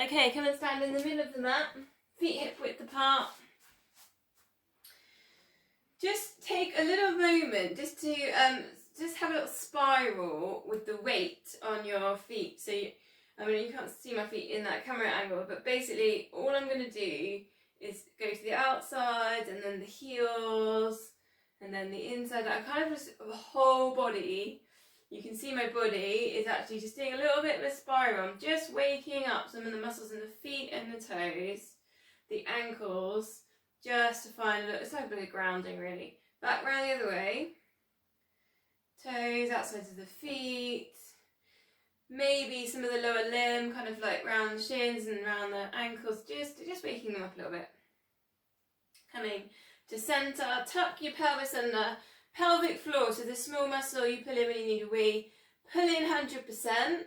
Okay, come and stand in the middle of the mat, feet hip width apart. Just take a little moment just to just have a little spiral with the weight on your feet. So you can't see my feet in that camera angle, but basically all I'm going to do is go to the outside and then the heels and then the inside. I kind of just the whole body. You can see my body is actually just doing a little bit of a spiral. I'm just waking up some of the muscles in the feet and the toes, the ankles, just to find a little, it's like a bit of grounding really. Back round the other way. Toes outside of the feet. Maybe some of the lower limb, kind of like round the shins and round the ankles, just waking them up a little bit. Coming to centre, tuck your pelvis under. Pelvic floor, so the small muscle you pull in when you need a wee. Pull in 100%.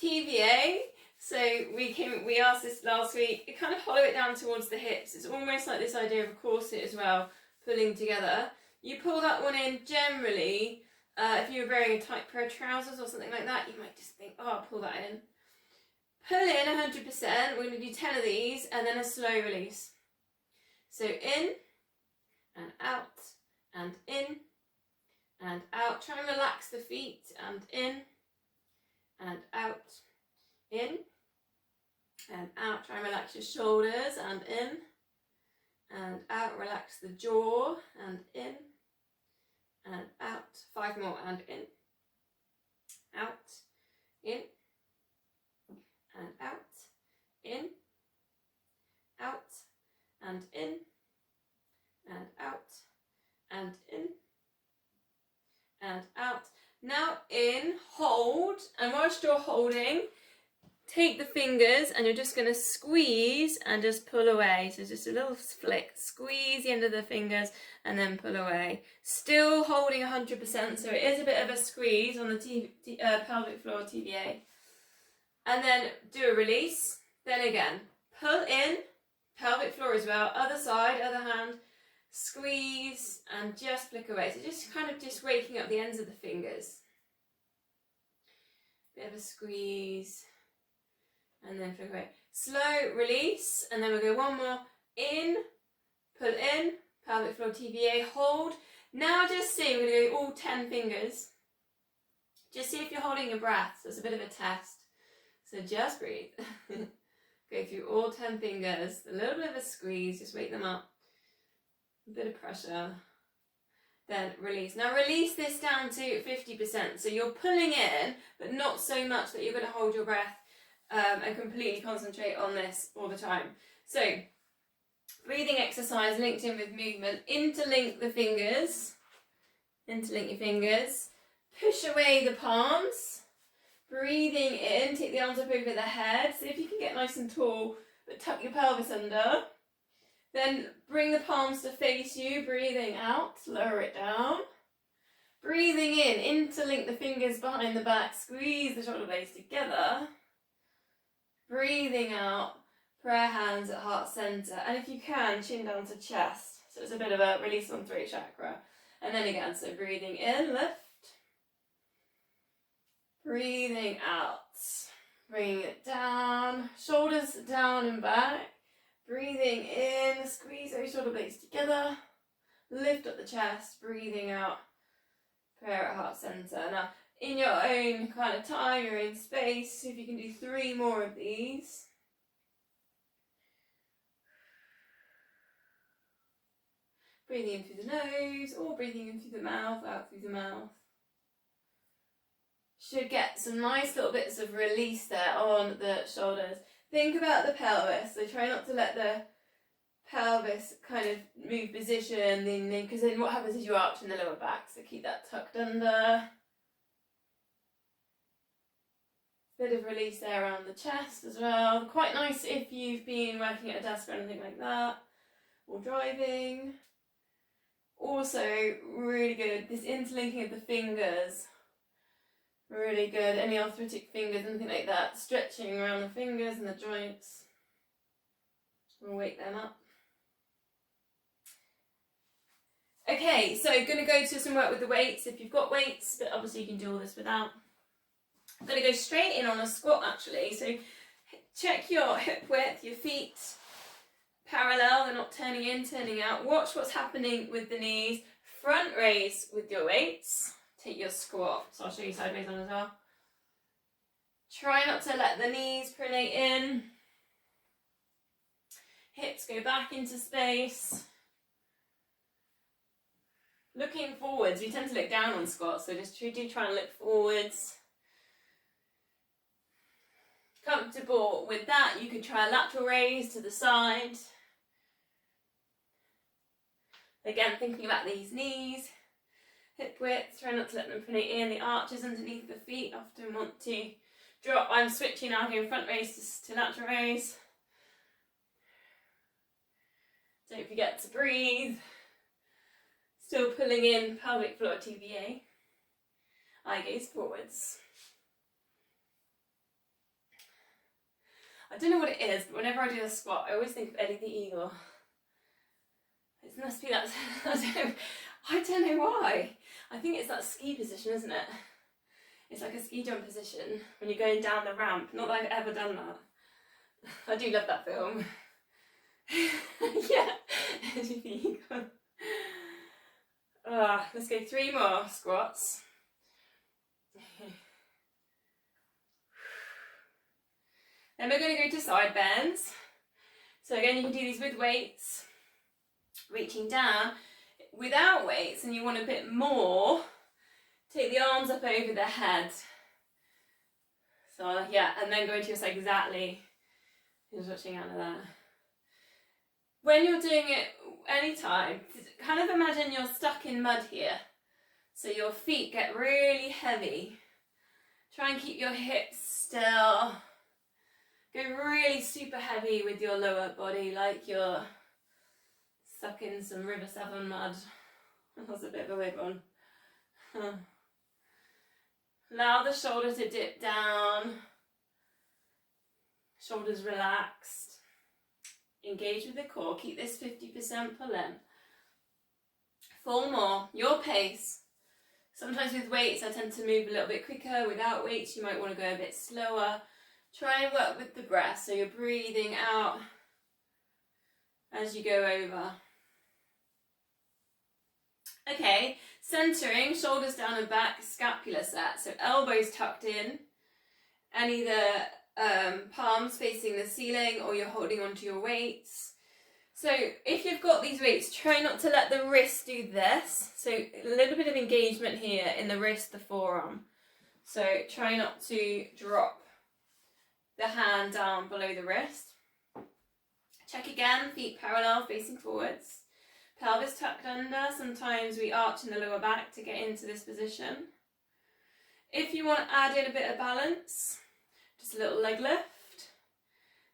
TVA, so we asked this last week, you kind of hollow it down towards the hips. It's almost like this idea of a corset as well, pulling together. You pull that one in generally, if you were wearing a tight pair of trousers or something like that, you might just think, oh, I'll pull that in. Pull in 100%, we're going to do 10 of these, and then a slow release. So in, and out, and in, and out. Try and relax the feet, and in, and out, in, and out. Try and relax your shoulders, and in, and out. Relax the jaw, and in, and out. 5 more, and in, out, in, and out, in, out, and in, and out, and in, and out. Now in, hold, and whilst you're holding, take the fingers and you're just going to squeeze and just pull away. So just a little flick, squeeze the end of the fingers and then pull away. Still holding 100%, so it is a bit of a squeeze on the pelvic floor TVA. And then do a release. Then again, pull in, pelvic floor as well, other side, other hand, squeeze and just flick away. So just kind of just waking up the ends of the fingers. Bit of a squeeze and then flick away. Slow release, and then we'll go one more. In, pull in, pelvic floor TVA, hold. Now just see, we're going to go all 10 fingers. Just see if you're holding your breath. So it's a bit of a test. So just breathe. Go through all 10 fingers, a little bit of a squeeze, just wake them up. A bit of pressure. Then release. Now release this down to 50%. So you're pulling in, but not so much that you're going to hold your breath and completely concentrate on this all the time. So breathing exercise linked in with movement. Interlink the fingers. Interlink your fingers. Push away the palms. Breathing in, take the arms up over the head. See if you can get nice and tall, but tuck your pelvis under. Then bring the palms to face you, breathing out, lower it down. Breathing in, interlink the fingers behind the back, squeeze the shoulder blades together. Breathing out, prayer hands at heart center. And if you can, chin down to chest. So it's a bit of a release on throat chakra. And then again, so breathing in, lift. Breathing out, bringing it down, shoulders down and back. Breathing in, squeeze those shoulder blades together, lift up the chest, breathing out, prayer at heart center. Now, in your own kind of time, your own space, see if you can do 3 more of these. Breathing in through the nose, or breathing in through the mouth, out through the mouth. Should get some nice little bits of release there on the shoulders. Think about the pelvis, so try not to let the pelvis kind of move position, because then what happens is you arch in the lower back, so keep that tucked under. Bit of release there around the chest as well. Quite nice if you've been working at a desk or anything like that, or driving. Also, really good, this interlinking of the fingers. Really good. Any arthritic fingers, anything like that. Stretching around the fingers and the joints. We'll wake them up. Okay, so going to go to some work with the weights if you've got weights, but obviously you can do all this without. I'm going to go straight in on a squat actually. So Check your hip width, your feet parallel, they're not turning in, turning out. Watch what's happening with the knees. Front raise with your weights. Take your squat, so I'll show you sideways on as well. Try not to let the knees pronate in. Hips go back into space. Looking forwards, we tend to look down on squats, so just do try and look forwards. Comfortable with that, you could try a lateral raise to the side. Again, thinking about these knees, hip width, try not to let them pronate in. The arches underneath the feet often want to drop. I'm switching now, going front raise to lateral raise. Don't forget to breathe. Still pulling in pelvic floor TVA. Eye gaze forwards. I don't know what it is, but whenever I do a squat, I always think of Eddie the Eagle. It must be that, I don't know why. I think it's that ski position, isn't it? It's like a ski jump position when you're going down the ramp. Not that I've ever done that. I do love that film. Yeah, Eddie the Eagle. Let's go 3 more squats. Then we're going to go to side bends. So again, you can do these with weights, reaching down. Without weights, and you want a bit more, take the arms up over the head. So yeah, and then go into your side exactly. Just watching out of that. When you're doing it anytime, kind of imagine you're stuck in mud here. So your feet get really heavy. Try and keep your hips still. Go really super heavy with your lower body, like you're stuck in some River Severn mud. That was a bit of a weird one. Allow the shoulder to dip down. Shoulders relaxed. Engage with the core. Keep this 50% pull in. 4 more. Your pace. Sometimes with weights I tend to move a little bit quicker. Without weights you might want to go a bit slower. Try and work with the breath, so you're breathing out as you go over. Okay, centering, shoulders down and back, scapula set. So elbows tucked in, and either palms facing the ceiling or you're holding onto your weights. So if you've got these weights, try not to let the wrist do this. So a little bit of engagement here in the wrist, the forearm. So try not to drop the hand down below the wrist. Check again, feet parallel, facing forwards. Pelvis tucked under. Sometimes we arch in the lower back to get into this position. If you want to add in a bit of balance, just a little leg lift.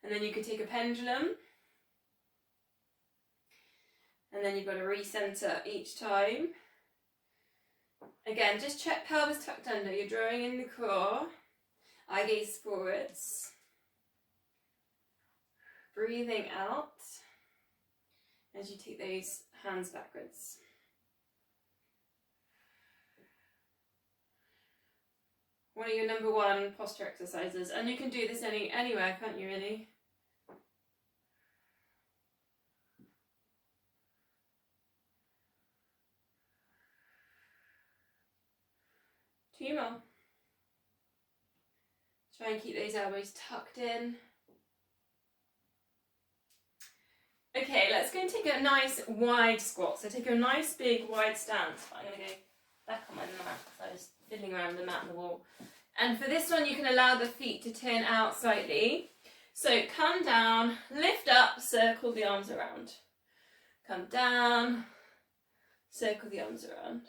And then you could take a pendulum. And then you've got to recenter each time. Again, just check pelvis tucked under. You're drawing in the core. Eye gaze forwards. Breathing out as you take those hands backwards. One of your number 1 posture exercises, and you can do this anywhere, can't you really? Two more. Try and keep those elbows tucked in. Okay, let's go and take a nice wide squat. So take a nice big wide stance. I'm going to go back on my mat because I was fiddling around the mat on the wall. And for this one, you can allow the feet to turn out slightly. So come down, lift up, circle the arms around. Come down, circle the arms around.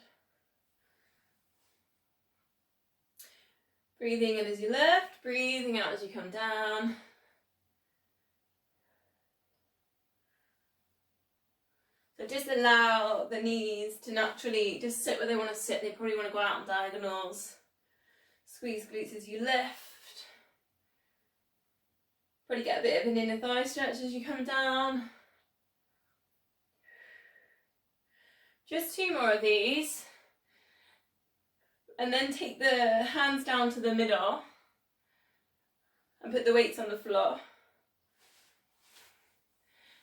Breathing in as you lift, breathing out as you come down. So just allow the knees to naturally just sit where they want to sit. They probably want to go out on diagonals. Squeeze glutes as you lift. Probably get a bit of an inner thigh stretch as you come down. Just 2 more of these. And then take the hands down to the middle. and put the weights on the floor.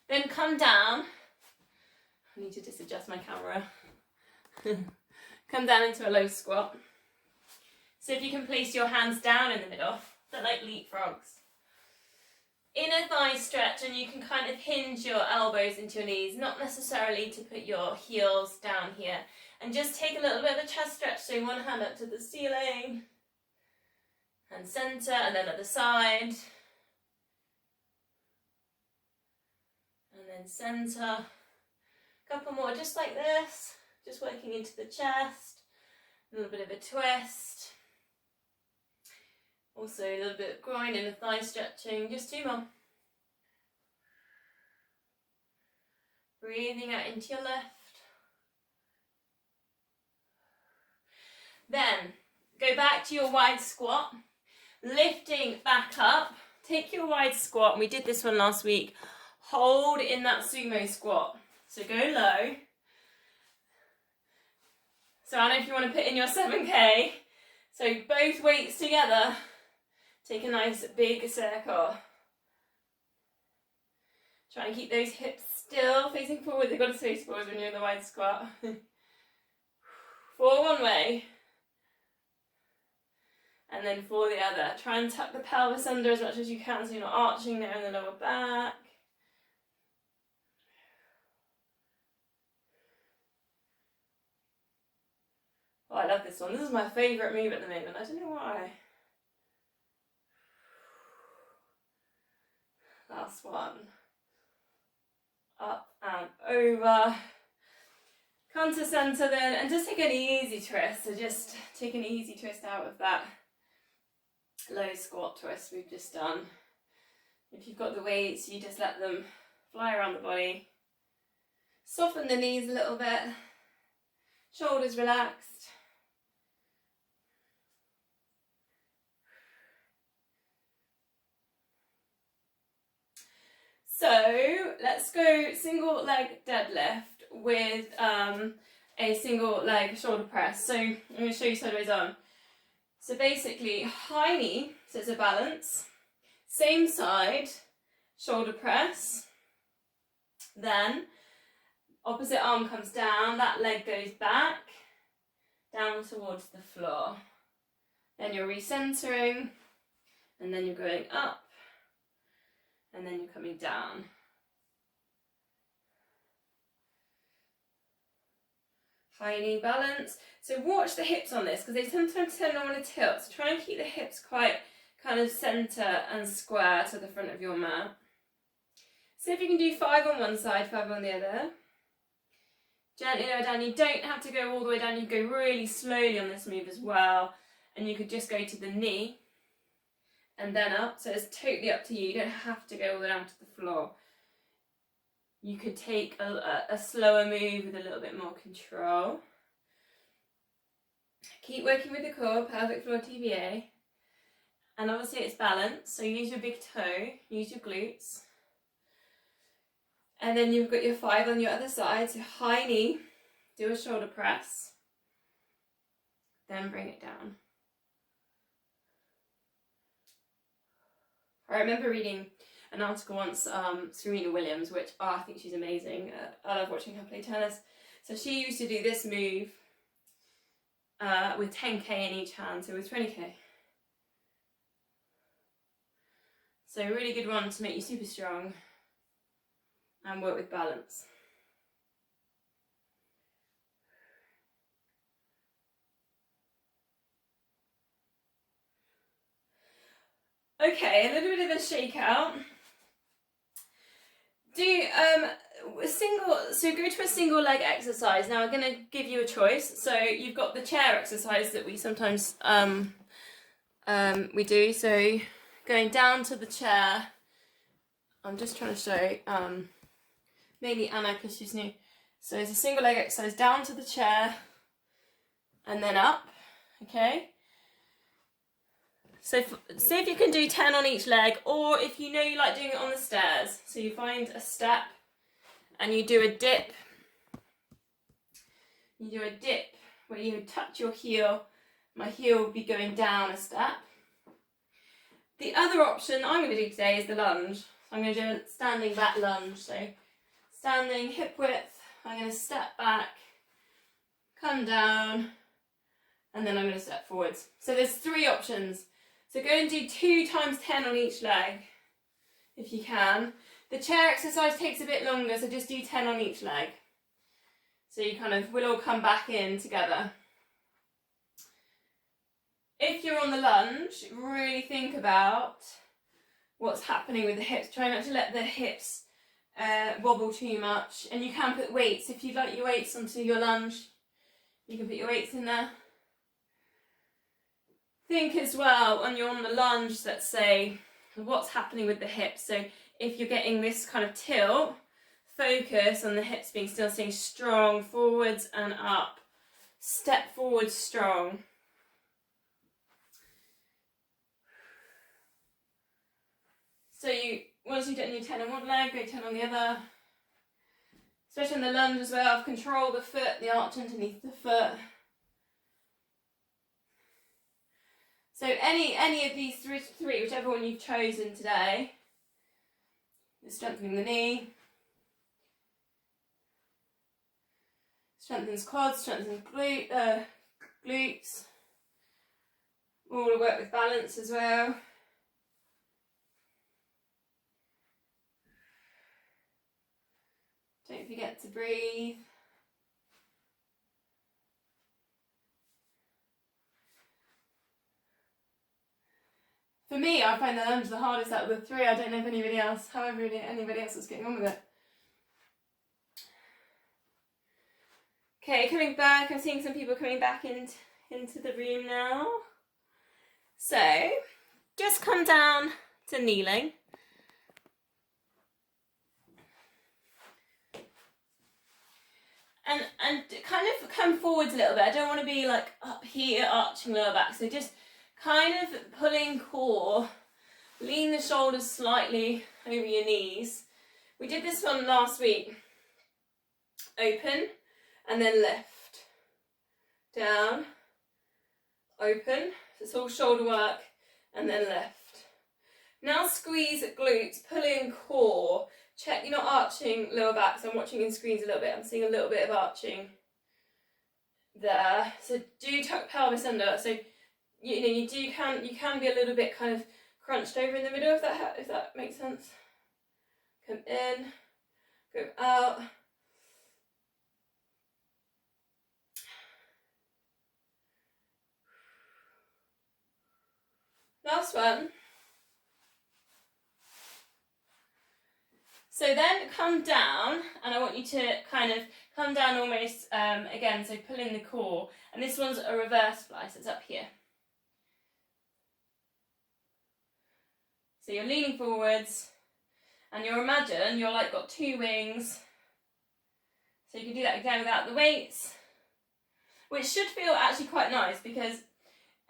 Then come down. I need to just adjust my camera. Come down into a low squat. So if you can place your hands down in the middle, they're like leapfrogs. Inner thigh stretch, and you can kind of hinge your elbows into your knees, not necessarily to put your heels down here. And just take a little bit of a chest stretch, so one hand up to the ceiling, and centre, and then at the side. And then centre. A couple more just like this, just working into the chest. A little bit of a twist. Also a little bit of groin and a thigh stretching, just 2 more. Breathing out into your left. Then go back to your wide squat, lifting back up. Take your wide squat, and we did this one last week. Hold in that sumo squat. So go low. So I don't know if you want to put in your 7K. So both weights together. Take a nice big circle. Try and keep those hips still facing forward. They've got to face forward when you're in the wide squat. 4 one way. And then 4 the other. Try and tuck the pelvis under as much as you can so you're not arching there in the lower back. Oh, I love this one. This is my favourite move at the moment. I don't know why. Last one. Up and over. Come to centre then, and just take an easy twist. So just take an easy twist out of that low squat twist we've just done. If you've got the weights, you just let them fly around the body. Soften the knees a little bit. Shoulders relaxed. So let's go single leg deadlift with a single leg shoulder press. So I'm going to show you sideways on. So basically high knee, so it's a balance, same side, shoulder press, then opposite arm comes down, that leg goes back, down towards the floor. Then you're recentering, and then you're going up, and then you're coming down. High knee balance. So watch the hips on this, because they sometimes tend to want to tilt. So try and keep the hips quite kind of centre and square to the front of your mat. See if you can do 5 on one side, 5 on the other. Gently lower down. You don't have to go all the way down. You can go really slowly on this move as well. And you could just go to the knee and then up. So it's totally up to you. You don't have to go all the way down to the floor. You could take a slower move with a little bit more control. Keep working with the core, pelvic floor TVA. And obviously it's balance, so use your big toe, use your glutes. And then you've got your 5 on your other side, so high knee, do a shoulder press. Then bring it down. I remember reading an article once, Serena Williams, which, I think she's amazing. I love watching her play tennis. So she used to do this move with 10K in each hand, so with 20K. So a really good one to make you super strong and work with balance. Okay, a little bit of a shakeout. Do so go to a single leg exercise. Now I'm going to give you a choice. So you've got the chair exercise that we sometimes we do. So going down to the chair. I'm just trying to show mainly Anna because she's new. So it's a single leg exercise down to the chair and then up. Okay. So see if you can do 10 on each leg, or if you know you like doing it on the stairs. So you find a step and you do a dip. You do a dip where you touch your heel. My heel will be going down a step. The other option I'm going to do today is the lunge. So I'm going to do a standing back lunge. So standing hip width, I'm going to step back, come down, and then I'm going to step forwards. So there's 3 options. So go and do 2 times 10 on each leg, if you can. The chair exercise takes a bit longer, so just do 10 on each leg. So you kind of will all come back in together. If you're on the lunge, really think about what's happening with the hips. Try not to let the hips wobble too much. And you can put weights. If you'd like your weights onto your lunge, you can put your weights in there. Think as well, when you're on the lunge, let's say, what's happening with the hips. So if you're getting this kind of tilt, focus on the hips being still staying strong, forwards and up. Step forward strong. So once you've done your 10 on one leg, go 10 on the other. Especially on the lunge as well, control the foot, the arch underneath the foot. So any of these three, whichever one you've chosen today, is strengthening the knee, strengthens quads, strengthens glutes, all to work with balance as well. Don't forget to breathe. For me, I find the lunge the hardest out of the 3. I don't know if anybody else, anybody else is getting on with it. Okay, coming back, I'm seeing some people coming back into the room now. So, just come down to kneeling. And kind of come forwards a little bit. I don't want to be like up here, arching lower back. So just kind of pulling core, lean the shoulders slightly over your knees. We did this one last week. Open and then lift. Down, open. So it's all shoulder work and then lift. Now squeeze at glutes, pull in core. Check you're not arching lower back, so I'm watching in screens a little bit. I'm seeing a little bit of arching there. So do tuck pelvis under. So you can be a little bit kind of crunched over in the middle if that makes sense. Come in, go out. Last one. So then come down, and I want you to kind of come down almost again, so pull in the core. And this one's a reverse fly, so it's up here. So you're leaning forwards, and you'll imagine you're like got 2 wings. So you can do that again without the weights, which should feel actually quite nice, because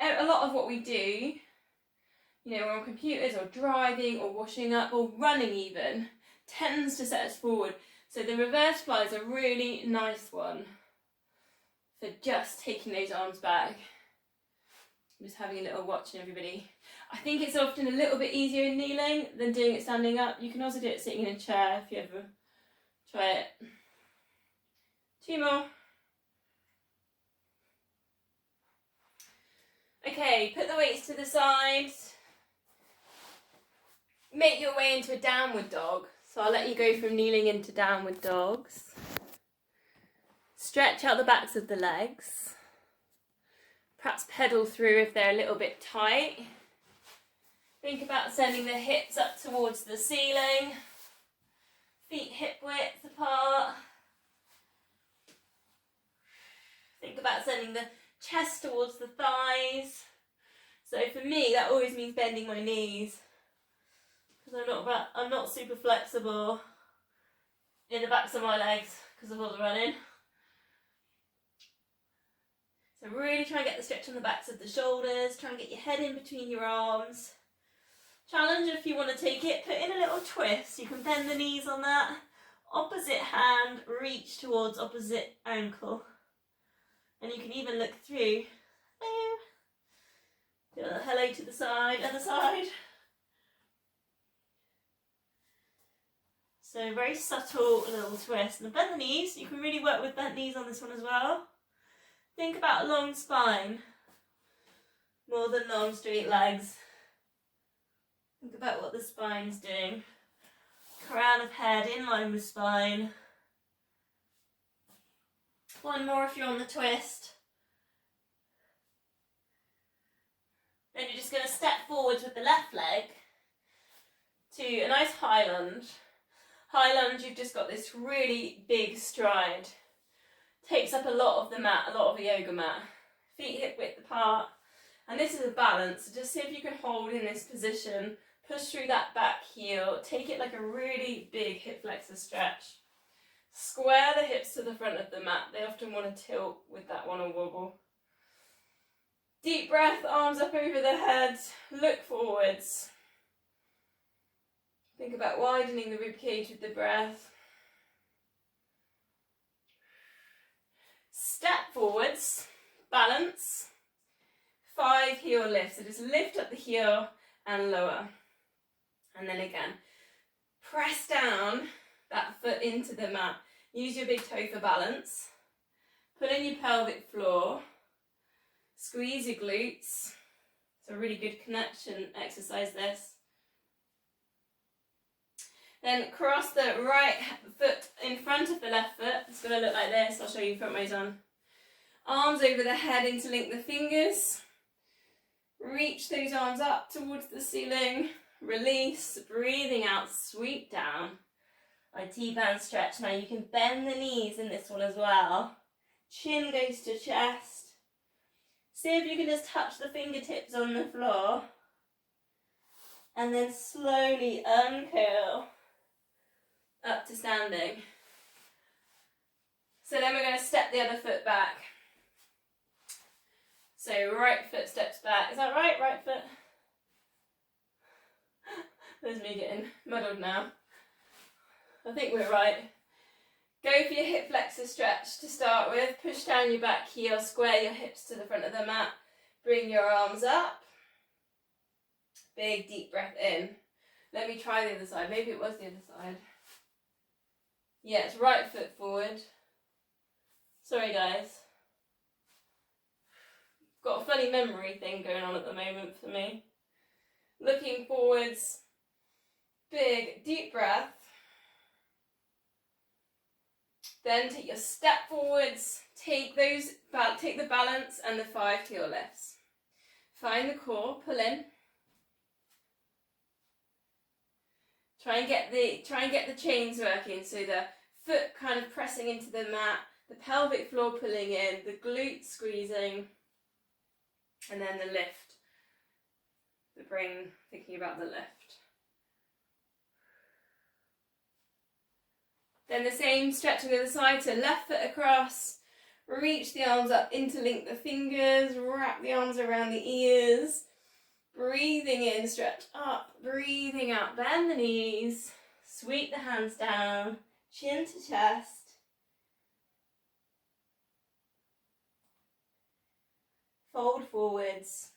a lot of what we do, we're on computers or driving or washing up or running even, tends to set us forward. So the reverse fly is a really nice one for just taking those arms back. I'm just having a little watching everybody. I think it's often a little bit easier in kneeling than doing it standing up. You can also do it sitting in a chair if you ever try it. 2 more. Okay, put the weights to the side. Make your way into a downward dog. So I'll let you go from kneeling into downward dogs. Stretch out the backs of the legs. Perhaps pedal through if they're a little bit tight. Think about sending the hips up towards the ceiling. Feet hip width apart. Think about sending the chest towards the thighs. So for me, that always means bending my knees. I'm not super flexible in the backs of my legs because of all the running. So really try and get the stretch on the backs of the shoulders. Try and get your head in between your arms. Challenge if you want to take it, put in a little twist. You can bend the knees on that. Opposite hand, reach towards opposite ankle. And you can even look through. Hello. Do a hello to the side, other side. So very subtle little twist. And bend the knees. You can really work with bent knees on this one as well. Think about a long spine more than long straight legs. Think about what the spine's doing. Crown of head in line with spine. One more if you're on the twist. Then you're just going to step forwards with the left leg to a nice high lunge. High lunge, you've just got this really big stride. Takes up a lot of the mat, a lot of the yoga mat. Feet hip width apart. And this is a balance. So just see if you can hold in this position. Push through that back heel. Take it like a really big hip flexor stretch. Square the hips to the front of the mat. They often want to tilt with that one or wobble. Deep breath, arms up over the head. Look forwards. Think about widening the ribcage with the breath. Step forwards, balance. 5 heel lifts. So just lift up the heel and lower. And then again, press down that foot into the mat. Use your big toe for balance. Pull in your pelvic floor. Squeeze your glutes. It's a really good connection exercise this. Then cross the right foot in front of the left foot. It's going to look like this. I'll show you front ways on. Arms over the head, interlink the fingers. Reach those arms up towards the ceiling. Release, breathing out, sweep down. T-band stretch. Now you can bend the knees in this one as well. Chin goes to chest. See if you can just touch the fingertips on the floor. And then slowly uncurl up to standing. So then we're going to step the other foot back. So right foot steps back. Is that right? Right foot? There's me getting muddled now. I think we're right. Go for your hip flexor stretch to start with. Push down your back heel, square your hips to the front of the mat. Bring your arms up. Big deep breath in. Let me try the other side. Maybe it was the other side. Yeah, it's right foot forward. Sorry guys. Got a funny memory thing going on at the moment for me. Looking forwards. Big deep breath. Then take your step forwards, take the balance and the 5 heel lifts. Find the core, pull in. Try and get the chains working, so the foot kind of pressing into the mat, the pelvic floor pulling in, the glutes squeezing, and then the lift. The brain thinking about the lift. Then the same stretch on the other side, so left foot across, reach the arms up, interlink the fingers, wrap the arms around the ears, breathing in, stretch up, breathing out, bend the knees, sweep the hands down, chin to chest. Fold forwards.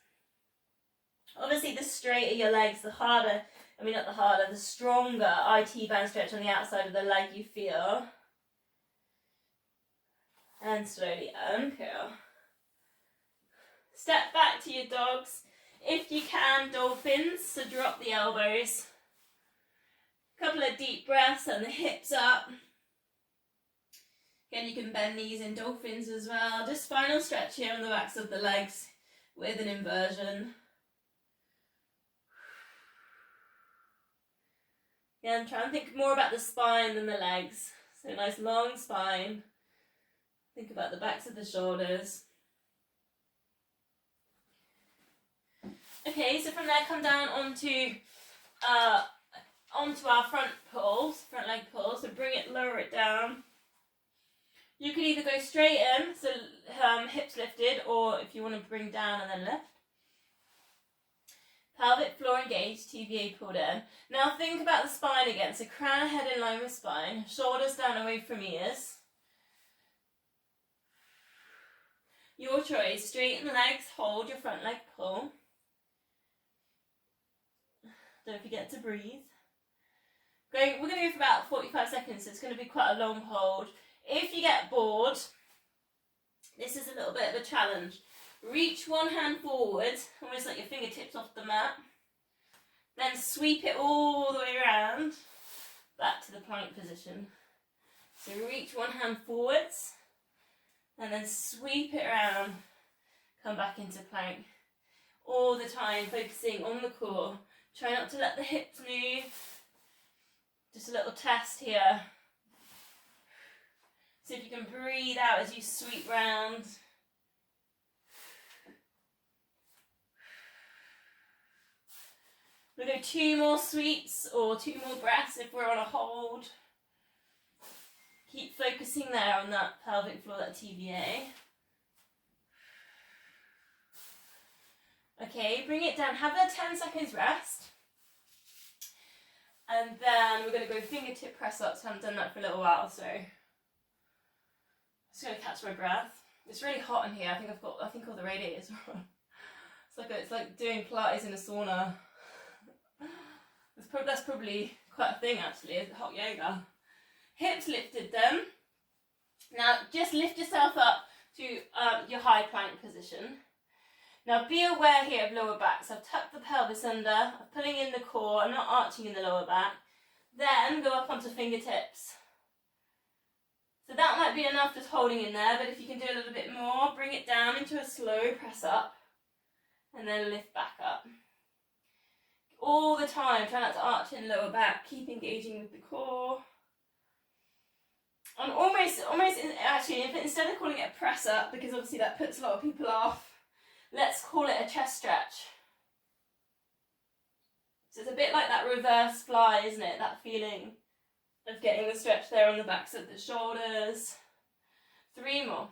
Obviously the straighter your legs, the harder, the stronger IT band stretch on the outside of the leg you feel. And slowly uncurl. Step back to your dogs. If you can, dolphins, so drop the elbows. Couple of deep breaths and the hips up. Again, you can bend knees in dolphins as well. Just final stretch here on the backs of the legs with an inversion. Again, try and think more about the spine than the legs. So a nice long spine. Think about the backs of the shoulders. Okay, so from there come down onto our front leg pulls. So bring it, lower it down. You can either go straight in, so hips lifted, or if you want to bring down and then lift. Pelvic floor engaged, TVA pulled in. Now think about the spine again. So crown head in line with spine, shoulders down away from ears. Your choice, straighten the legs, hold your front leg pull. Don't forget to breathe. We're going to go for about 45 seconds, so it's going to be quite a long hold. If you get bored, this is a little bit of a challenge. Reach one hand forward, almost like your fingertips off the mat. Then sweep it all the way around, back to the plank position. So reach one hand forwards, and then sweep it around, come back into plank. All the time focusing on the core. Try not to let the hips move. Just a little test here. See if you can breathe out as you sweep round. We'll go 2 more sweeps or 2 more breaths if we're on a hold. Keep focusing there on that pelvic floor, that TVA. Okay, bring it down. Have a 10 seconds rest. And then we're going to go fingertip press ups. I haven't done that for a little while, so I'm just going to catch my breath. It's really hot in here. I think all the radiators are on. It's like doing Pilates in a sauna. That's probably quite a thing actually, is hot yoga. Hips lifted then. Now just lift yourself up to your high plank position. Now be aware here of lower back. So I've tucked the pelvis under, I'm pulling in the core, I'm not arching in the lower back. Then go up onto fingertips. So that might be enough just holding in there, but if you can do a little bit more, bring it down into a slow press up and then lift back up. All the time, try not to arch in lower back, keep engaging with the core. And actually, instead of calling it a press up, because obviously that puts a lot of people off, let's call it a chest stretch. So it's a bit like that reverse fly, isn't it? That feeling of getting the stretch there on the backs of the shoulders. 3 more.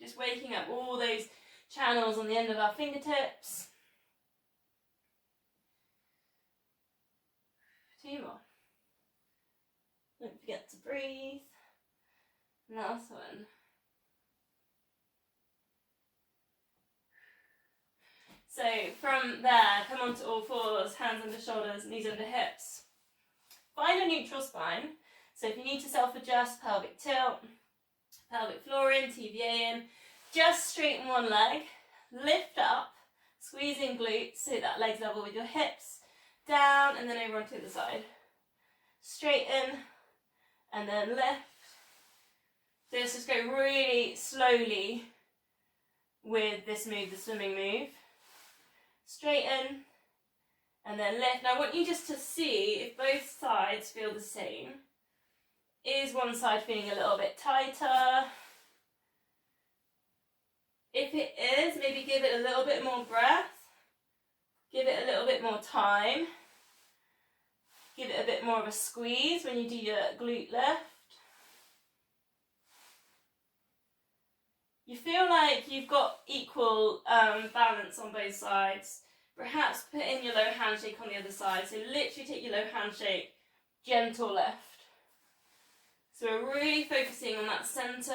Just waking up all those channels on the end of our fingertips. 2 more. Don't forget to breathe. Last one. So from there, come onto all fours, hands under shoulders, knees under hips. Find a neutral spine. So if you need to self-adjust, pelvic tilt, pelvic floor in, TVA in, just straighten one leg, lift up, squeeze in glutes so that leg's level with your hips, down and then over onto the side. Straighten and then lift. So let's just go really slowly with this move, the swimming move. Straighten and then lift. Now I want you just to see if both sides feel the same. Is one side feeling a little bit tighter? If it is, maybe give it a little bit more breath. Give it a little bit more time. Give it a bit more of a squeeze when you do your glute lift. You feel like you've got equal balance on both sides. Perhaps put in your low handshake on the other side. So literally take your low handshake, gentle lift. So we're really focusing on that centre.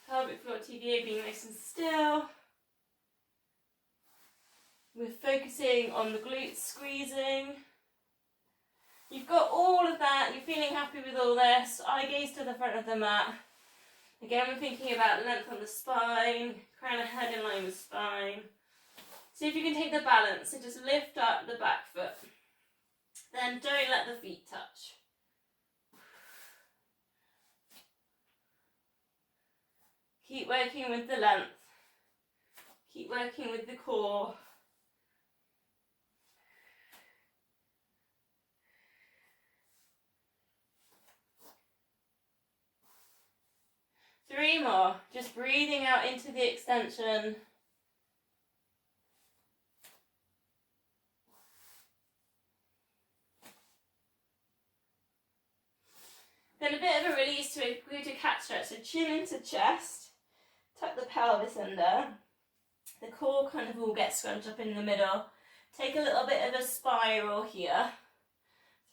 Pelvic floor TVA being nice and still. We're focusing on the glutes squeezing. You've got all of that, you're feeling happy with all this. Eye gaze to the front of the mat. Again, we're thinking about length on the spine, crown of head in line with spine. See if you can take the balance, so just lift up the back foot. Then don't let the feet touch. Keep working with the length. Keep working with the core. Three more. Just breathing out into the extension. Then a bit of a release to go to cat stretch. So chin into chest. Tuck the pelvis under. The core kind of all gets scrunched up in the middle. Take a little bit of a spiral here.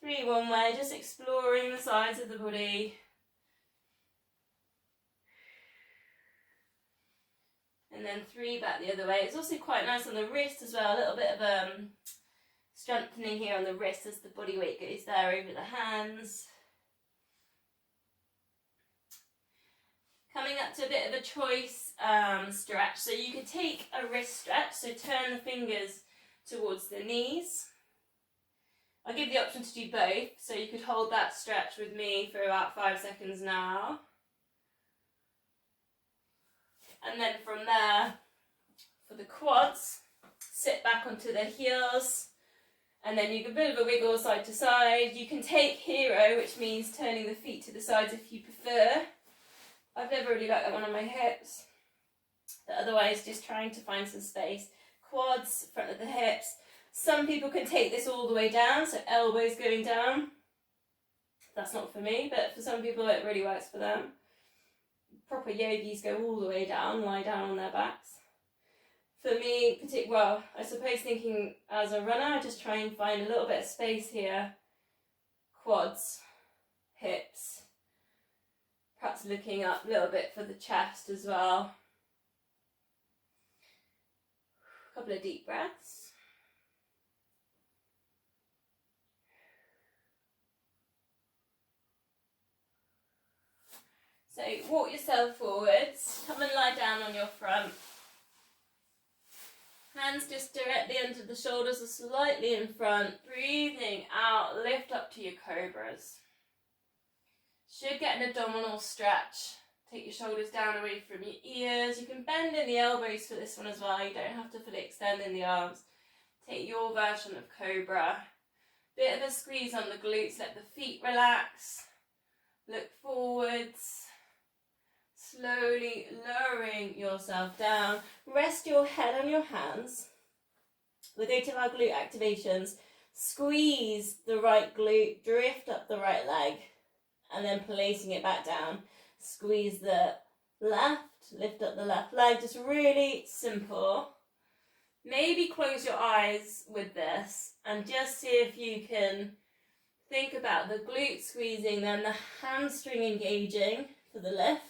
3 one way, just exploring the sides of the body. And then 3 back the other way. It's also quite nice on the wrist as well. A little bit of Strengthening here on the wrist as the body weight goes there over the hands. Coming up to a bit of a choice stretch. So you could take a wrist stretch, so turn the fingers towards the knees. I'll give the option to do both, so you could hold that stretch with me for about 5 seconds now. And then from there, for the quads, sit back onto the heels, and then you get a bit of a wiggle side to side. You can take hero, which means turning the feet to the sides if you prefer. I've never really liked that one on my hips, but otherwise just trying to find some space. Quads, front of the hips. Some people can take this all the way down, so elbows going down. That's not for me, but for some people it really works for them. Proper yogis go all the way down, lie down on their backs. For me, well, I suppose thinking as a runner, I just try and find a little bit of space here. Quads, hips, perhaps looking up a little bit for the chest as well. A couple of deep breaths. So walk yourself forwards, come and lie down on your front. Hands just directly under the shoulders or slightly in front. Breathing out, lift up to your cobras. Should get an abdominal stretch. Take your shoulders down away from your ears. You can bend in the elbows for this one as well. You don't have to fully extend in the arms. Take your version of cobra. Bit of a squeeze on the glutes, let the feet relax. Look forwards. Slowly lowering yourself down. Rest your head on your hands. We go to our glute activations. Squeeze the right glute, drift up the right leg, and then placing it back down. Squeeze the left, lift up the left leg. Just really simple. Maybe close your eyes with this and just see if you can think about the glute squeezing, then the hamstring engaging for the lift.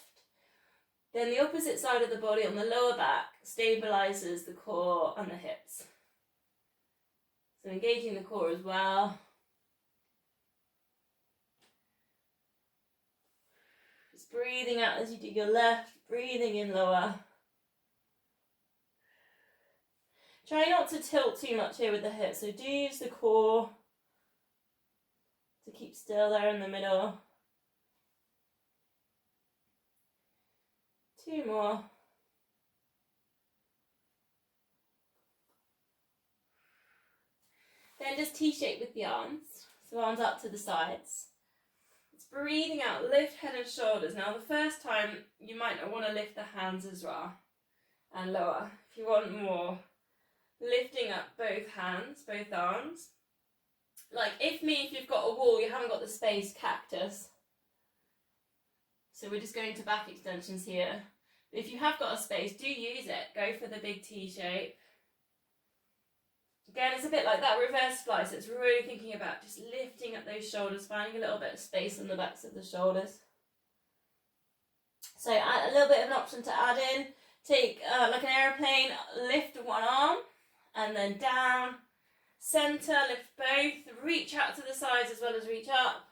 Then the opposite side of the body on the lower back stabilizes the core and the hips. So engaging the core as well. Just breathing out as you do your left, breathing in lower. Try not to tilt too much here with the hips, so do use the core to keep still there in the middle. 2 more. Then just T-shape with the arms. So arms up to the sides. It's breathing out, lift head and shoulders. Now the first time you might not want to lift the hands as well and lower. If you want more, lifting up both hands, both arms. Like if you've got a wall, you haven't got the space, cactus. So we're just going to back extensions here. If you have got a space, do use it. Go for the big T shape. Again, it's a bit like that reverse splice. It's really thinking about just lifting up those shoulders, finding a little bit of space on the backs of the shoulders. So add a little bit of an option to add in. Take like an aeroplane, lift one arm and then down. Center, lift both. Reach out to the sides as well as reach up.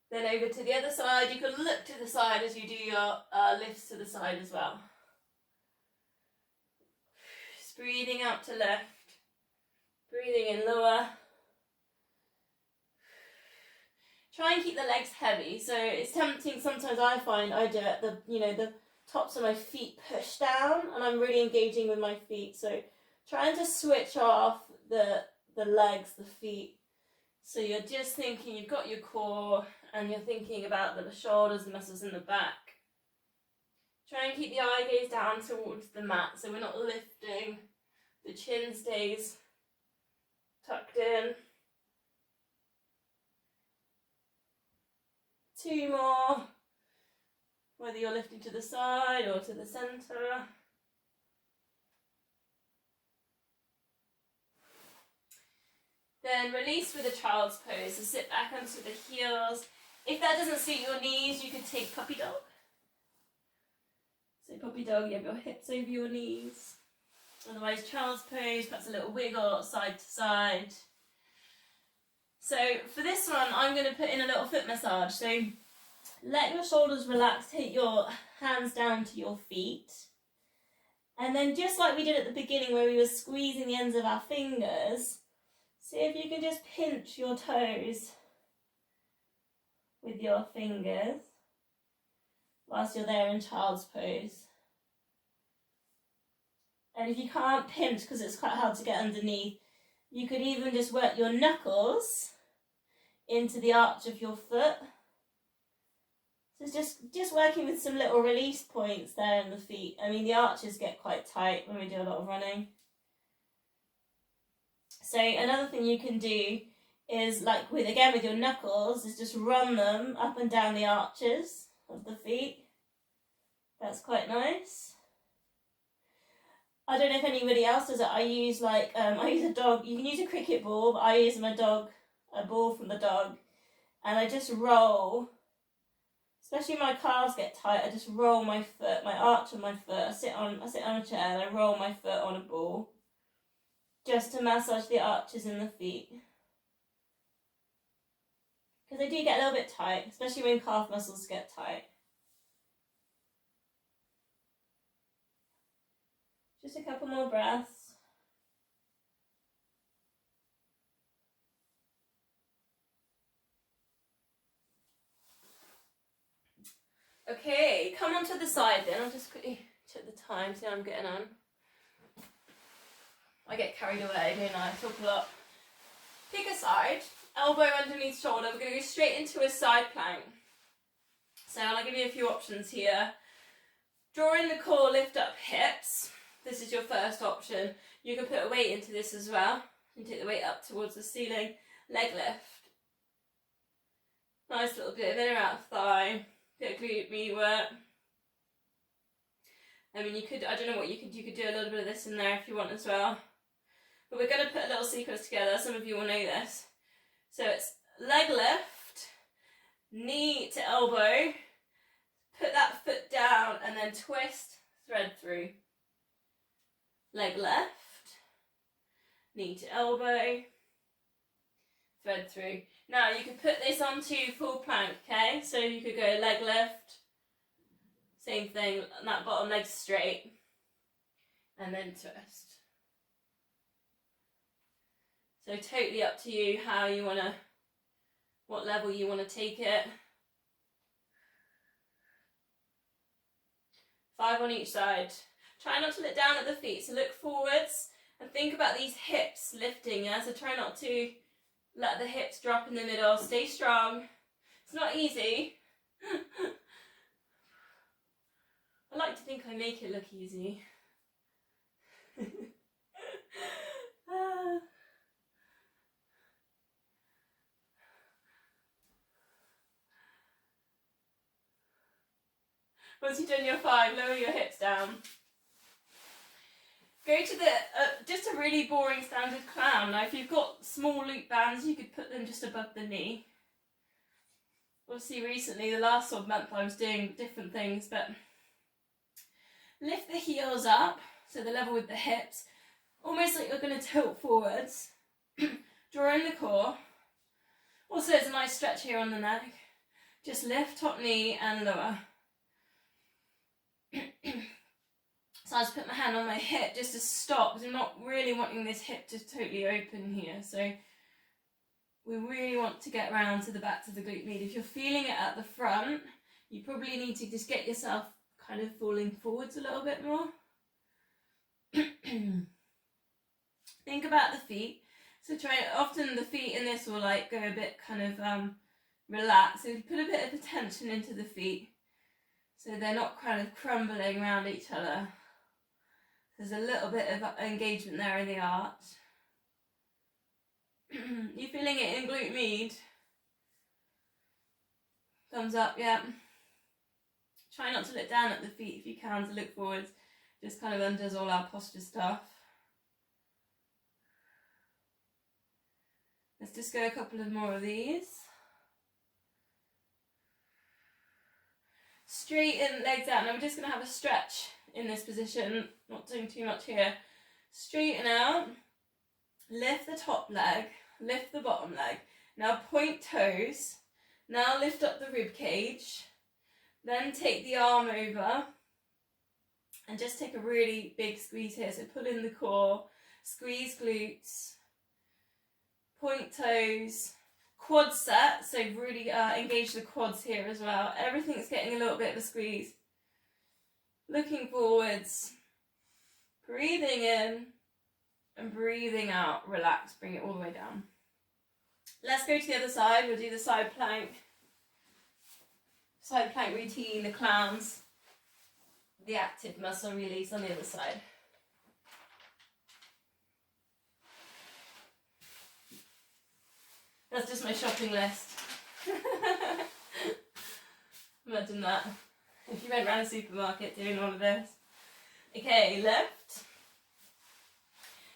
Then over to the other side, you can look to the side as you do your lifts to the side as well. Just breathing out to lift, breathing in lower. Try and keep the legs heavy. So it's tempting, sometimes I find I do it, the tops of my feet push down and I'm really engaging with my feet. So trying to switch off the legs, the feet. So you're just thinking, you've got your core and you're thinking about the shoulders, the muscles in the back. Try and keep the eye gaze down towards the mat so we're not lifting. The chin stays tucked in. 2 more. Whether you're lifting to the side or to the center. Then release with a child's pose. So sit back onto the heels. If that doesn't suit your knees, you could take puppy dog. So puppy dog, you have your hips over your knees. Otherwise child's pose, perhaps a little wiggle side to side. So for this one, I'm going to put in a little foot massage. So let your shoulders relax, take your hands down to your feet. And then just like we did at the beginning where we were squeezing the ends of our fingers, see if you can just pinch your toes with your fingers whilst you're there in child's pose. And if you can't pinch because it's quite hard to get underneath, you could even just work your knuckles into the arch of your foot. So it's just working with some little release points there in the feet. I mean, the arches get quite tight when we do a lot of running. So another thing you can do is, like with your knuckles, is just run them up and down the arches of the feet. That's quite nice. I don't know if anybody else does it. I use I use a dog. You can use a cricket ball, but I use a ball from the dog, and I just roll. Especially my calves get tight. I just roll my foot, my arch on my foot. I sit on a chair and I roll my foot on a ball, just to massage the arches in the feet, because they do get a little bit tight, especially when calf muscles get tight. Just a couple more breaths. Okay, come on to the side then. I'll just quickly check the time, see how I'm getting on. I get carried away, don't I? I talk a lot. Pick a side, elbow underneath shoulder. We're going to go straight into a side plank. So I'll give you a few options here. Draw in the core, lift up hips. This is your first option. You can put a weight into this as well and take the weight up towards the ceiling. Leg lift. Nice little bit of in or out thigh. Bit of glute med work. I mean, you could do a little bit of this in there if you want as well. But we're going to put a little sequence together. Some of you will know this. So it's leg lift, knee to elbow, put that foot down and then twist, thread through. Leg left, knee to elbow, thread through. Now you could put this onto full plank, okay? So you could go leg lift, same thing, and that bottom leg's straight, and then twist. So totally up to you what level you want to take it. 5 on each side. Try not to look down at the feet, so look forwards and think about these hips lifting, yeah? So try not to let the hips drop in the middle. Stay strong. It's not easy. I like to think I make it look easy. Once you've done your 5, lower your hips down. Go to the, just a really boring standard clown. Now if you've got small loop bands, you could put them just above the knee. Obviously recently, the last sort of month, I was doing different things, but lift the heels up, so they're level with the hips, almost like you're going to tilt forwards. Draw in the core. Also there's a nice stretch here on the neck. Just lift top knee and lower. So I just put my hand on my hip just to stop, because I'm not really wanting this hip to totally open here. So we really want to get round to the back to the glute med. If you're feeling it at the front, you probably need to just get yourself kind of falling forwards a little bit more. Think about the feet. So often the feet in this will like go a bit kind of relaxed. So put a bit of tension into the feet, so they're not kind of crumbling around each other. There's a little bit of engagement there in the arch. You feeling it in glute med? Thumbs up, yeah. Try not to look down at the feet if you can, to look forwards. Just kind of undoes all our posture stuff. Let's just go a couple of more of these. Straighten legs out. Now we're just going to have a stretch in this position, not doing too much here. Straighten out, lift the top leg, lift the bottom leg. Now point toes. Now lift up the rib cage. Then take the arm over and just take a really big squeeze here. So pull in the core, squeeze glutes, point toes, quad set. So really engage the quads here as well. Everything's getting a little bit of a squeeze. Looking forwards, breathing in and breathing out. Relax, bring it all the way down. Let's go to the other side. We'll do the side plank. Side plank routine, the clowns, the active muscle release on the other side. That's just my shopping list. Imagine that. If you went around a supermarket doing all of this. Okay, left.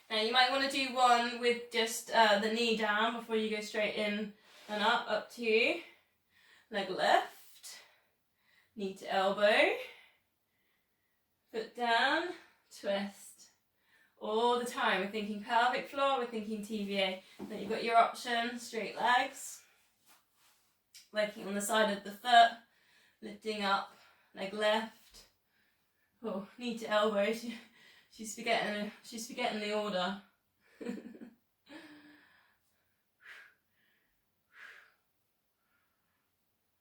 Now you might want to do one with just the knee down before you go straight in and up to you. Leg left. Knee to elbow, foot down, twist. All the time, we're thinking pelvic floor, we're thinking TVA. Then you've got your option, straight legs. Working on the side of the foot, lifting up, leg left. Oh, knee to elbow, she's forgetting the order.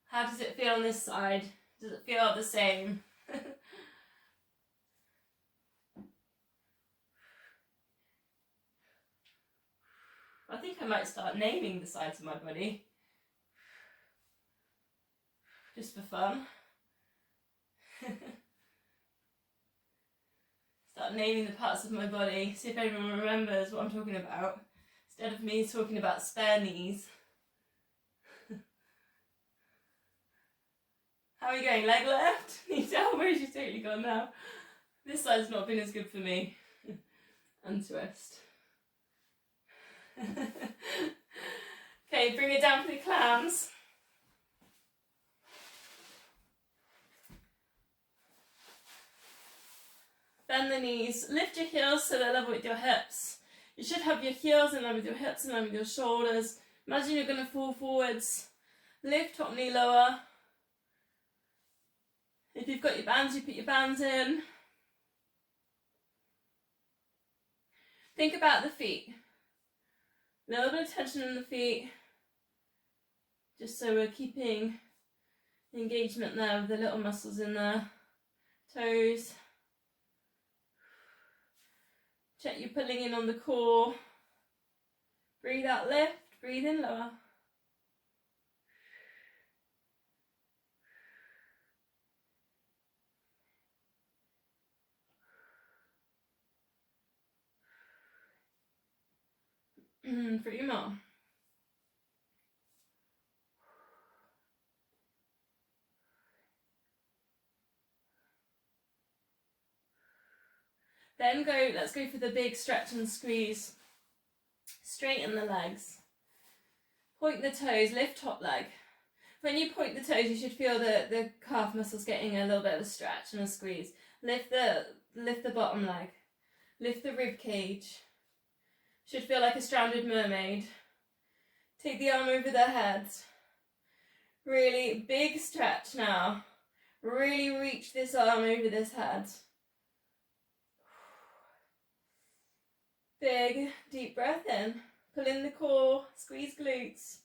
How does it feel on this side? Does it feel the same? I think I might start naming the sides of my body. Just for fun. Start naming the parts of my body, see if anyone remembers what I'm talking about. Instead of me talking about spare knees. How are we going? Leg left? Knee to elbow, she's totally gone now. This side's not been as good for me. Untwist. Okay, bring it down for the clams. Bend the knees. Lift your heels so they're level with your hips. You should have your heels in line with your hips, in line with your shoulders. Imagine you're going to fall forwards. Lift top knee lower. If you've got your bands, you put your bands in. Think about the feet. A little bit of tension in the feet. Just so we're keeping engagement there with the little muscles in there. Toes. Check you're pulling in on the core. Breathe out, lift. Breathe in, lower. Three more. Then let's go for the big stretch and squeeze. Straighten the legs. Point the toes, lift top leg. When you point the toes, you should feel the calf muscles getting a little bit of a stretch and a squeeze. Lift the bottom leg. Lift the rib cage. Should feel like a stranded mermaid. Take the arm over the head. Really big stretch now. Really reach this arm over this head. Big, deep breath in. Pull in the core, squeeze glutes.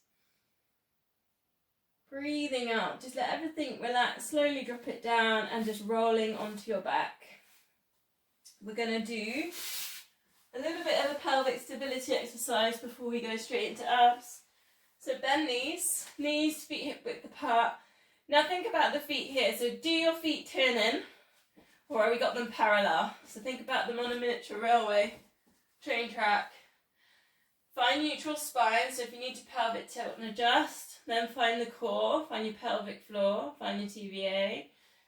Breathing out. Just let everything relax. Slowly drop it down and just rolling onto your back. We're going to do a little bit of a pelvic stability exercise before we go straight into abs. So bend knees, feet hip width apart. Now think about the feet here. So do your feet turn in, or have we got them parallel? So think about them on a miniature railway, train track. Find neutral spine, so if you need to pelvic tilt and adjust, then find the core, find your pelvic floor, find your TVA.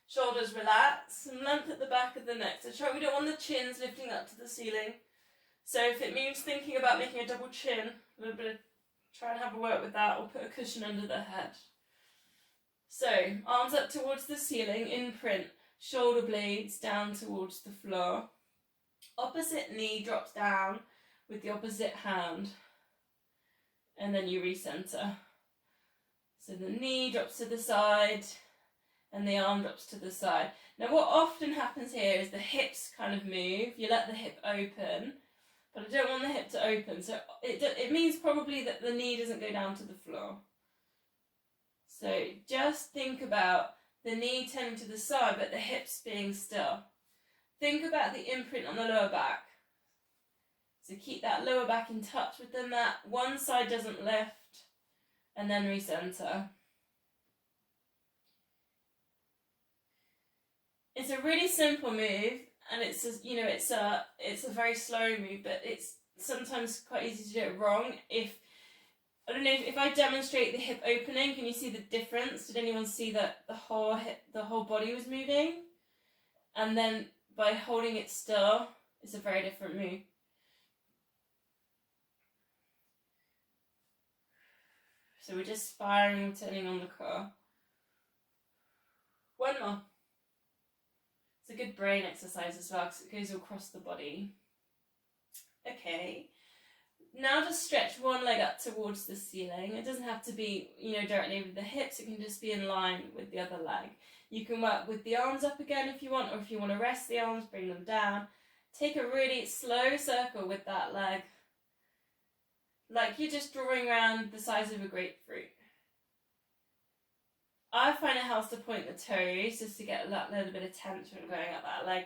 Shoulders relax, and length at the back of the neck. So we don't want the chins lifting up to the ceiling. So if it means thinking about making a double chin, a little bit of, try and have a work with that, or put a cushion under the head. So arms up towards the ceiling, imprint, shoulder blades down towards the floor. Opposite knee drops down with the opposite hand. and then you recenter. So the knee drops to the side and the arm drops to the side. Now what often happens here is the hips kind of move. You let the hip open, but I don't want the hip to open. So it means probably that the knee doesn't go down to the floor. So just think about the knee turning to the side, but the hips being still. Think about the imprint on the lower back. So keep that lower back in touch with the mat. One side doesn't lift, and then recenter. It's a really simple move, and it's a very slow move, but it's sometimes quite easy to do it wrong. I don't know if I demonstrate the hip opening, can you see the difference? Did anyone see that the whole body was moving? And then by holding it still, it's a very different move. So we're just spiraling, turning on the core. One more. It's a good brain exercise as well because it goes across the body. Okay. Now just stretch one leg up towards the ceiling. It doesn't have to be, directly over the hips. It can just be in line with the other leg. You can work with the arms up again if you want, or if you want to rest the arms, bring them down. Take a really slow circle with that leg. Like you're just drawing around the size of a grapefruit. I find it helps to point the toes just to get that little bit of tension going up that leg.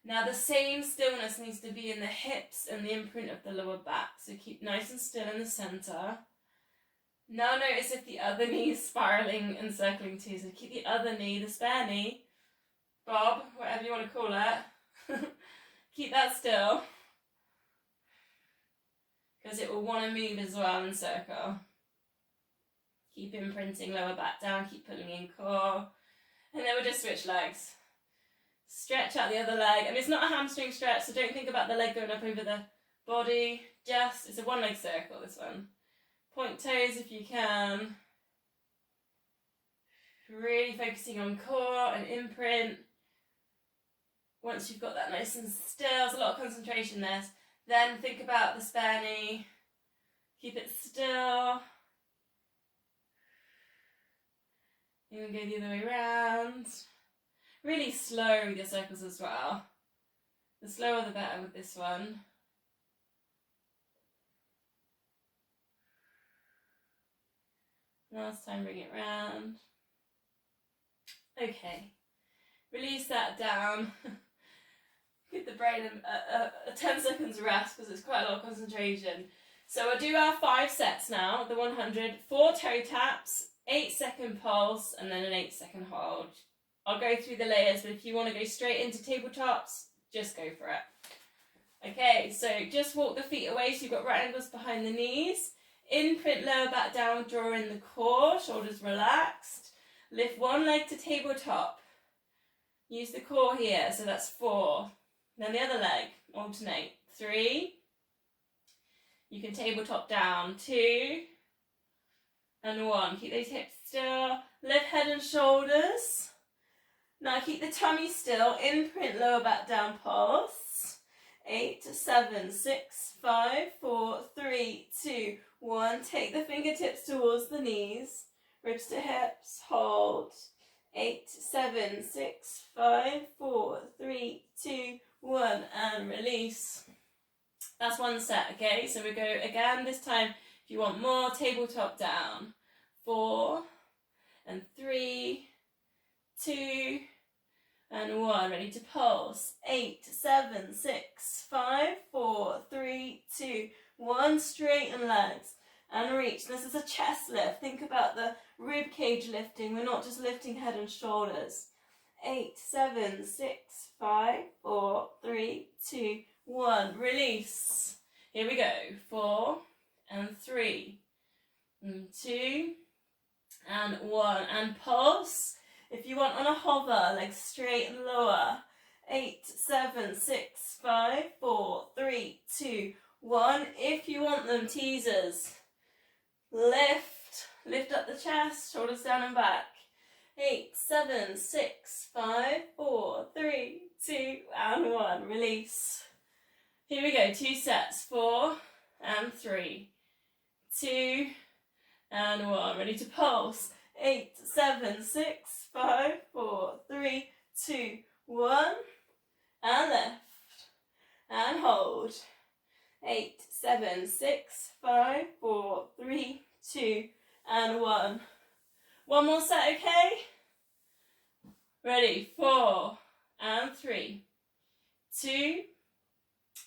Now the same stillness needs to be in the hips and the imprint of the lower back. So keep nice and still in the centre. Now notice if the other knee is spiralling and circling too. So keep the other knee, the spare knee, bob, whatever you want to call it. Keep that still. Because it will want to move as well and circle. Keep imprinting lower back down, keep pulling in core. And then we'll just switch legs. Stretch out the other leg. And it's not a hamstring stretch, so don't think about the leg going up over the body. It's a one leg circle, this one. Point toes if you can. Really focusing on core and imprint. Once you've got that nice and still, there's a lot of concentration there. Then think about the spare knee. Keep it still. You can go the other way around. Really slow with your circles as well. The slower the better with this one. Last time, bring it round. Okay. Release that down. Give the brain a 10 seconds rest because it's quite a lot of concentration. So we'll do our 5 sets now, the 100, 4 toe taps, 8-second pulse, and then an 8-second hold. I'll go through the layers, but if you want to go straight into tabletops, just go for it. Okay, so just walk the feet away so you've got right angles behind the knees. Imprint lower back down, draw in the core, shoulders relaxed. Lift one leg to tabletop. Use the core here, so that's 4. Then the other leg, alternate. 3. You can tabletop down. 2. And 1. Keep those hips still. Lift head and shoulders. Now keep the tummy still. Imprint lower back down, pulse. 8, 7, 6, 5, 4, 3, 2, 1. Take the fingertips towards the knees. Ribs to hips. Hold. 8, 7, 6, 5, 4, 3, 2, 1. And release. That's one set, okay? So we go again. This time, if you want more, tabletop down. 4 and 3, 2 and 1. Ready to pulse. 8, 7, 6, 5, 4, 3, 2, 1. Straighten legs and reach. This is a chest lift. Think about the rib cage lifting. We're not just lifting head and shoulders. 8, 7, 6, 5, 4, 3, 2, 1. Release. Here we go. 4 and 3 and 2 and 1. And pulse. If you want on a hover, legs straight and lower. 8, 7, 6, 5, 4, 3, 2, 1. If you want them, teasers. Lift up the chest, shoulders down and back. 8, 7, 6, 5, 4, 3, 2, and 1. Release. Here we go, 2 sets. 4 and 3, 2, and 1. Ready to pulse. 8, 7, 6, 5, 4, 3, 2, 1. And lift. And hold. 8, 7, 6, 5, 4, 3, 2, and 1. One more set, okay? Ready, 4, and 3, 2,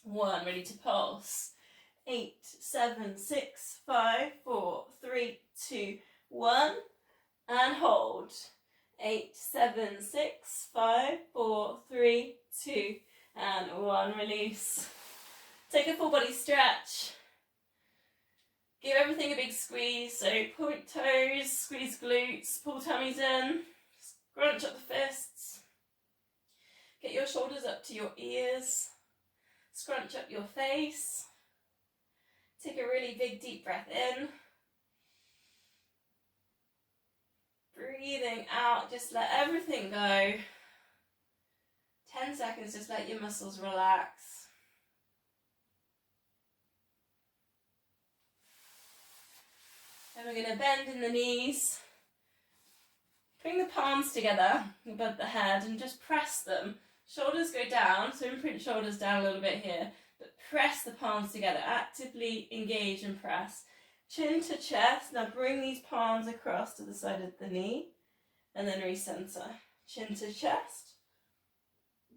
1. Ready to pulse. 8, 7, 6, 5, 4, 3, 2, 1. And hold. 8, 7, 6, 5, 4, 3, 2, and 1. Release. Take a full body stretch. Give everything a big squeeze. So point toes, squeeze glutes, pull tummies in, scrunch up the fists. Get your shoulders up to your ears. Scrunch up your face. Take a really big deep breath in. Breathing out, just let everything go. 10 seconds, just let your muscles relax. And we're going to bend in the knees. Bring the palms together above the head and just press them. Shoulders go down, so imprint shoulders down a little bit here, but press the palms together. Actively engage and press. Chin to chest. Now bring these palms across to the side of the knee and then recenter. Chin to chest.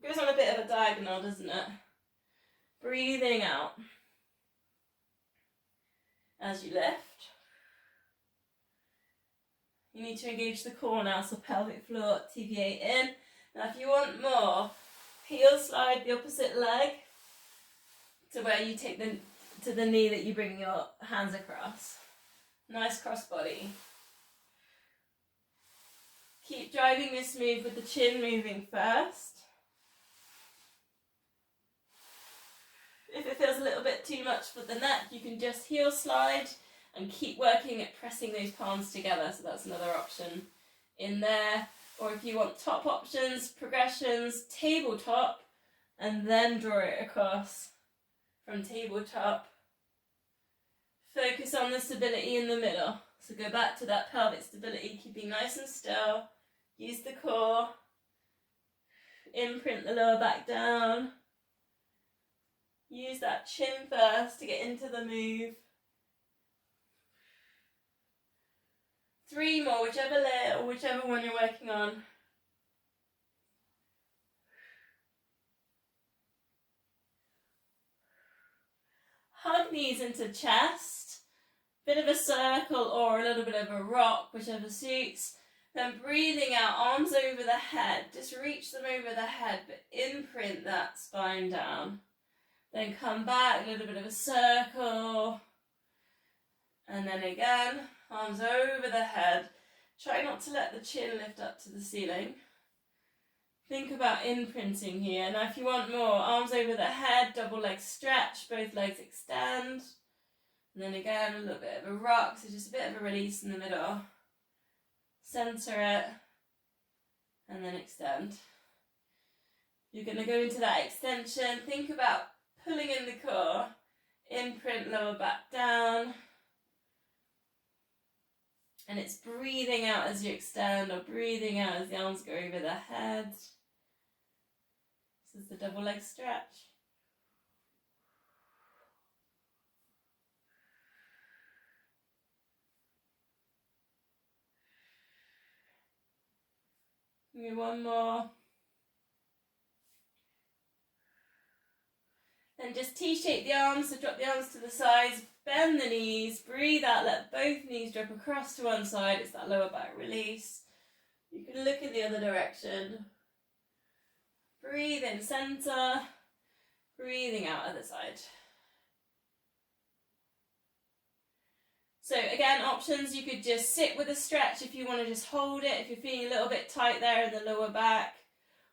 Goes on a bit of a diagonal, doesn't it? Breathing out as you lift. You need to engage the core now, so pelvic floor, TVA in. Now if you want more, heel slide the opposite leg to where you take to the knee that you bring your hands across. Nice cross body. Keep driving this move with the chin moving first. If it feels a little bit too much for the neck, you can just heel slide and keep working at pressing those palms together. So that's another option in there. Or if you want top options, progressions, tabletop, and then draw it across from tabletop. Focus on the stability in the middle. So go back to that pelvic stability, keeping nice and still. Use the core. Imprint the lower back down. Use that chin first to get into the move. 3 more, whichever layer or whichever one you're working on. Hug knees into chest. Bit of a circle or a little bit of a rock, whichever suits. Then breathing out, arms over the head. Just reach them over the head, but imprint that spine down. Then come back, a little bit of a circle. And then again, arms over the head. Try not to let the chin lift up to the ceiling. Think about imprinting here. Now if you want more, arms over the head, double leg stretch, both legs extend. And then again, a little bit of a rock, so just a bit of a release in the middle. Center it, and then extend. You're going to go into that extension. Think about pulling in the core. Imprint lower back down. And it's breathing out as you extend, or breathing out as the arms go over the head. This is the double leg stretch. Maybe one more. Then just T-shape the arms, so drop the arms to the sides, bend the knees, breathe out, let both knees drop across to one side. It's that lower back release. You can look in the other direction. Breathe in center, breathing out other side. So again, options, you could just sit with a stretch if you want to just hold it, if you're feeling a little bit tight there in the lower back,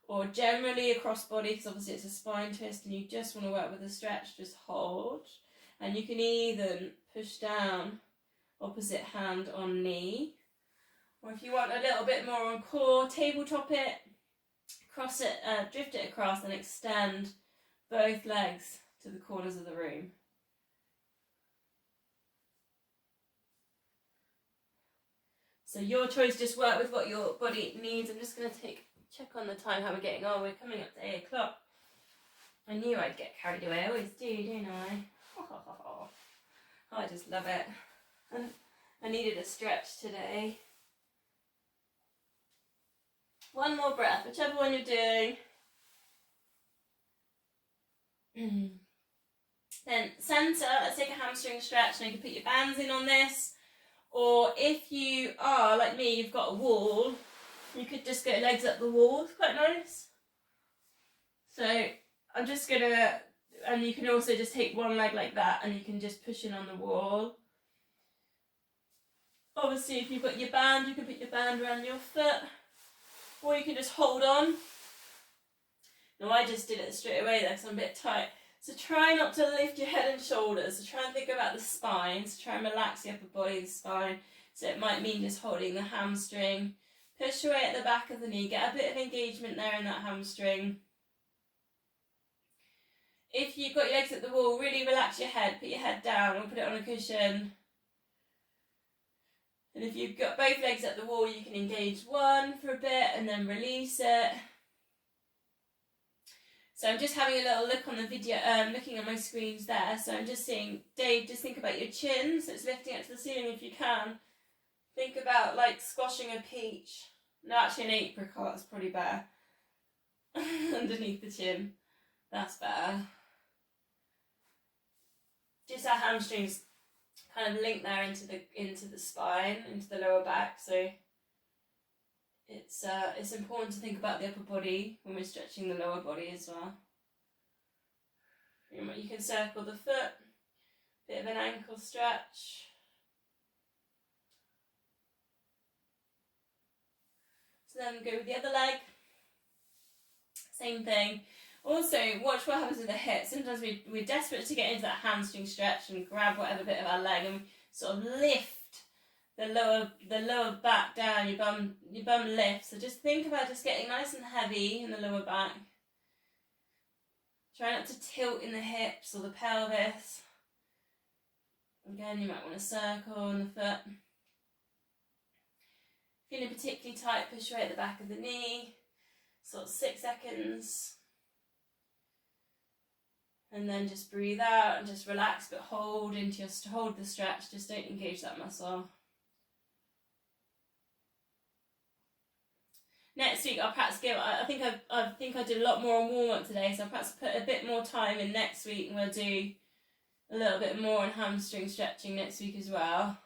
or generally a cross body, because obviously it's a spine twist and you just want to work with a stretch, just hold. And you can even push down, opposite hand on knee. Or if you want a little bit more on core, tabletop it, cross it, drift it across and extend both legs to the corners of the room. So your choice, just work with what your body needs. I'm just going to check on the time, how we're getting on. We're coming up to 8 o'clock. I knew I'd get carried away. I always do, don't I? Oh, I just love it. I needed a stretch today. One more breath, whichever one you're doing. Then centre, let's take a hamstring stretch, and you can put your bands in on this. Or if you are, like me, you've got a wall, you could just go legs up the wall. It's quite nice. So I'm just going to, and you can also just take one leg like that and you can just push in on the wall. Obviously, if you've got your band, you can put your band around your foot, or you can just hold on. No, I just did it straight away there because I'm a bit tight. So try not to lift your head and shoulders. So try and think about the spine. So try and relax the upper body, the spine. So it might mean just holding the hamstring. Push away at the back of the knee. Get a bit of engagement there in that hamstring. If you've got your legs at the wall, really relax your head. Put your head down or put it on a cushion. And if you've got both legs at the wall, you can engage one for a bit and then release it. So I'm just having a little look on the video, looking at my screens there. So I'm just seeing, Dave, just think about your chin. So it's lifting it to the ceiling if you can. Think about like squashing a peach. No, actually an apricot is probably better. Underneath the chin. That's better. Just our hamstrings kind of link there into the spine, into the lower back. So it's important to think about the upper body when we're stretching the lower body as well. You can circle the foot, bit of an ankle stretch. So then go with the other leg. Same thing. Also, watch what happens with the hips. Sometimes we're desperate to get into that hamstring stretch and grab whatever bit of our leg and sort of lift the lower back down, your bum lifts. So just think about just getting nice and heavy in the lower back. Try not to tilt in the hips or the pelvis. Again, you might want to circle on the foot. Feeling particularly tight, push away at the back of the knee. Sort of 6 seconds. And then just breathe out and just relax, but hold the stretch. Just don't engage that muscle. Next week I'll perhaps I think I did a lot more on warm-up today, so I'll perhaps put a bit more time in next week, and we'll do a little bit more on hamstring stretching next week as well.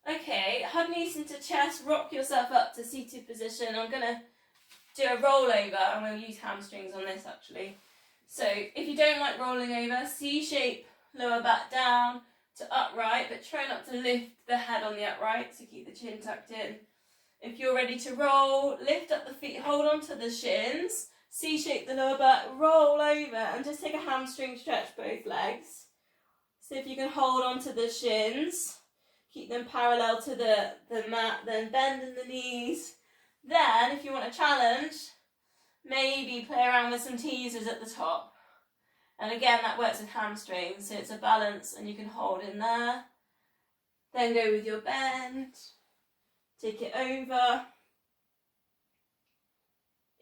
Okay, hug knees into chest, rock yourself up to seated position. I'm going to do a rollover, and we'll use hamstrings on this actually. So if you don't like rolling over, C-shape, lower back down to upright, but try not to lift the head on the upright, so keep the chin tucked in. If you're ready to roll, lift up the feet, hold on to the shins, C-shape the lower back, roll over, and just take a hamstring stretch both legs. So if you can hold on to the shins, keep them parallel to the mat, then bend in the knees. Then, if you want a challenge, maybe play around with some teasers at the top. And again, that works with hamstrings, so it's a balance and you can hold in there. Then go with your bend, take it over.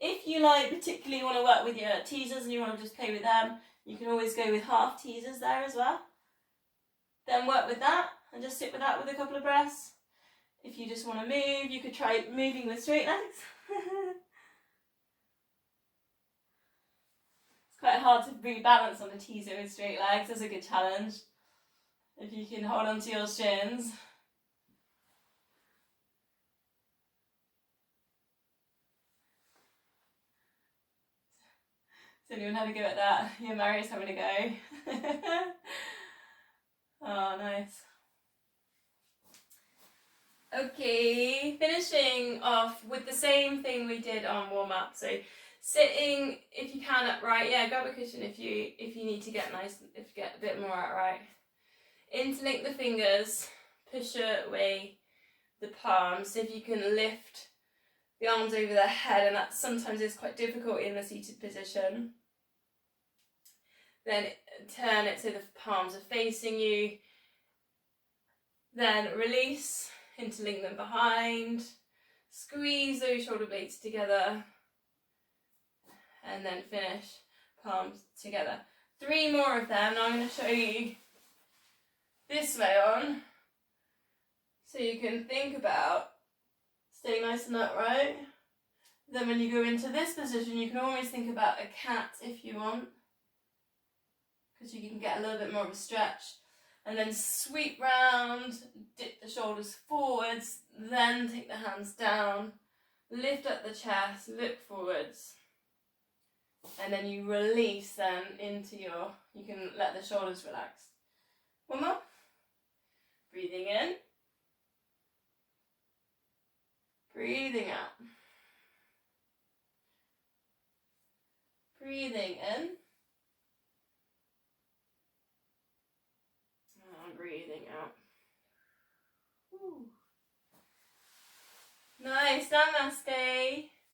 If you particularly want to work with your teasers and you want to just play with them, you can always go with half teasers there as well. Then work with that and just sit with that with a couple of breaths. If you just want to move, you could try moving with straight legs. Quite hard to rebalance on a teaser with straight legs. That's a good challenge. If you can hold on to your shins. Has anyone had a go at that? Yeah, Mary's having a go. Oh, nice. Okay, finishing off with the same thing we did on warm-up. So sitting, if you can, upright. Yeah, grab a cushion if you need to get a bit more upright. Interlink the fingers, push away the palms. So if you can lift the arms over the head, and that sometimes is quite difficult in the seated position. Then turn it so the palms are facing you. Then release, interlink them behind. Squeeze those shoulder blades together. And then finish, palms together. 3 more of them. Now I'm going to show you this way on. So you can think about staying nice and upright. Then when you go into this position, you can always think about a cat if you want, because you can get a little bit more of a stretch. And then sweep round, dip the shoulders forwards, then take the hands down, lift up the chest, look forwards. And then you release them into you can let the shoulders relax. One more. Breathing in. Breathing out. Breathing in. And breathing out.